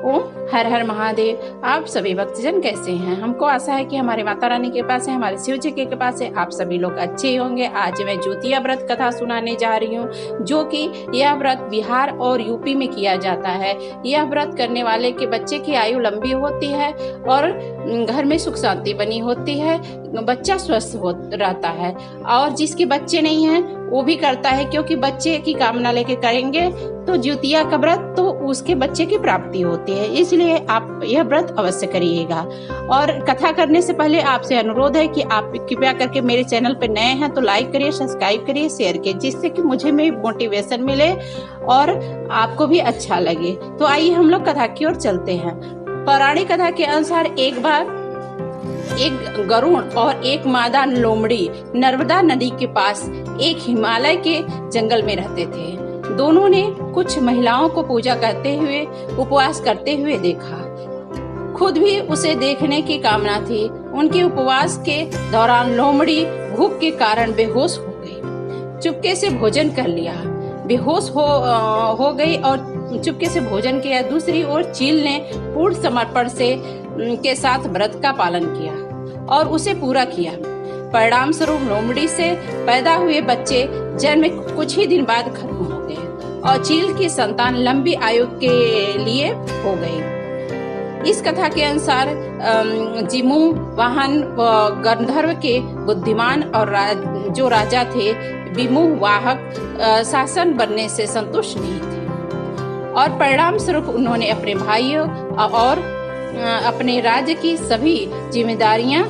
ओम हर हर महादेव। आप सभी भक्तजन कैसे हैं? हमको आशा है कि हमारे माता रानी के पास है, हमारे शिव जी के पास है, आप सभी लोग अच्छे ही होंगे। आज मैं ज्योतिया व्रत कथा सुनाने जा रही हूँ, जो कि यह व्रत बिहार और यूपी में किया जाता है। यह व्रत करने वाले के बच्चे की आयु लंबी होती है और घर में सुख शांति बनी होती है, बच्चा स्वस्थ हो रहता है। और जिसके बच्चे नहीं हैं वो भी करता है, क्योंकि बच्चे की कामना लेके करेंगे तो ज्योतिया का व्रत तो उसके बच्चे की प्राप्ति होती है। इसलिए आप यह व्रत अवश्य करिएगा। और कथा करने से पहले आपसे अनुरोध है कि आप कृपया करके मेरे चैनल पर नए हैं तो लाइक करिए, सब्सक्राइब करिए, शेयर करिए, जिससे कि मुझे में मोटिवेशन मिले और आपको भी अच्छा लगे। तो आइए हम लोग कथा की ओर चलते हैं। पौराणिक कथा के अनुसार एक बार एक गरुड़ और एक मादा लोमड़ी नर्मदा नदी के पास एक हिमालय के जंगल में रहते थे। दोनों ने कुछ महिलाओं को पूजा करते हुए, उपवास करते हुए देखा। खुद भी उसे देखने की कामना थी। उनके उपवास के दौरान लोमड़ी भूख के कारण बेहोश हो गई। चुपके से भोजन कर लिया, बेहोश हो गई और चुपके से भोजन किया। दूसरी ओर चील ने पूर्ण समर्पण के साथ व्रत का पालन किया और उसे पूरा किया। परिणाम स्वरूप लोमड़ी से पैदा हुए बच्चे जन्म में कुछ ही दिन बाद खत्म हो गए और चील की संतान लंबी आयु के लिए हो गई। इस कथा के अनुसार जिमू वाहन गंधर्व के बुद्धिमान और जो राजा थे विमु वाहक शासन बनने से संतुष्ट नहीं थे और परिणाम स्वरूप उन्होंने अपने भाइयों और अपने राज्य की सभी जिम्मेदारियां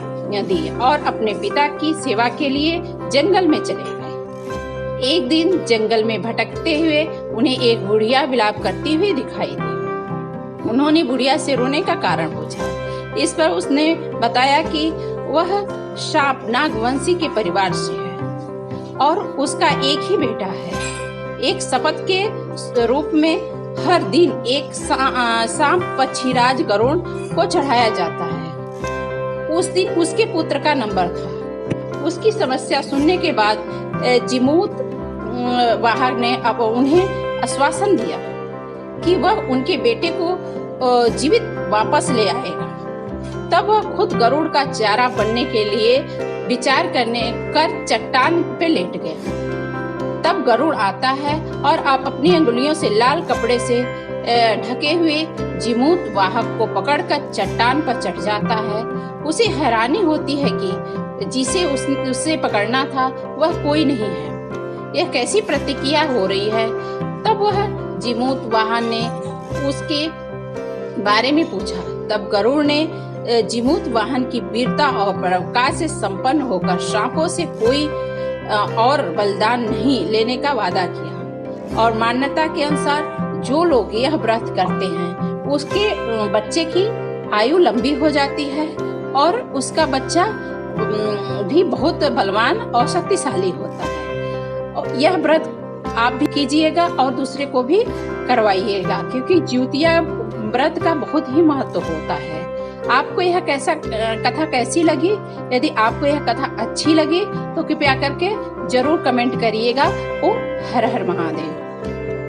दी और अपने पिता की सेवा के लिए जंगल में चले गए। एक दिन जंगल में भटकते हुए उन्हें एक बुढ़िया विलाप करती हुई दिखाई दी। उन्होंने बुढ़िया से रोने का कारण पूछा। इस पर उसने बताया कि वह शाप नागवंशी के परिवार से है और उसका एक ही बेटा है। एक शपथ के रूप में हर दिन एक सांप पक्षीराज गरुड़ को चढ़ाया जाता है। उस दिन उसके पुत्र का नंबर था। उसकी समस्या सुनने के बाद जिमूत वाहक ने अब उन्हें आश्वासन दिया कि वह उनके बेटे को जीवित वापस ले आएगा। तब वह खुद गरुड़ का चारा बनने के लिए विचार कर चट्टान पे लेट गया। तब गरुड़ आता है और आप अपनी अंगुलियों से लाल कपड़े से ढके हुए जिमूत वाहक को पकड़कर चट्टान पर चढ़ जाता है। उसे हैरानी होती है कि जिसे उससे पकड़ना था वह कोई नहीं है। यह कैसी प्रतिक्रिया हो रही है? तब वह जिमूत वाहन ने उसके बारे में पूछा। तब गरुड़ ने जिमूत वाहन की वीरता और पराक्रम से संपन्न होकर सांपों से कोई और बलिदान नहीं लेने का वादा किया। और मान्यता के अनुसार जो लोग यह व्रत करते हैं उसके बच्चे की आयु लंबी हो जाती है और उसका बच्चा भी बहुत बलवान और शक्तिशाली होता है। यह व्रत आप भी कीजिएगा और दूसरे को भी करवाइएगा, क्योंकि ज्योतिया व्रत का बहुत ही महत्व होता है। आपको यह कथा कैसी लगी? यदि आपको यह कथा अच्छी लगी तो कृपया करके जरूर कमेंट करिएगा। ओम हर हर महादेव।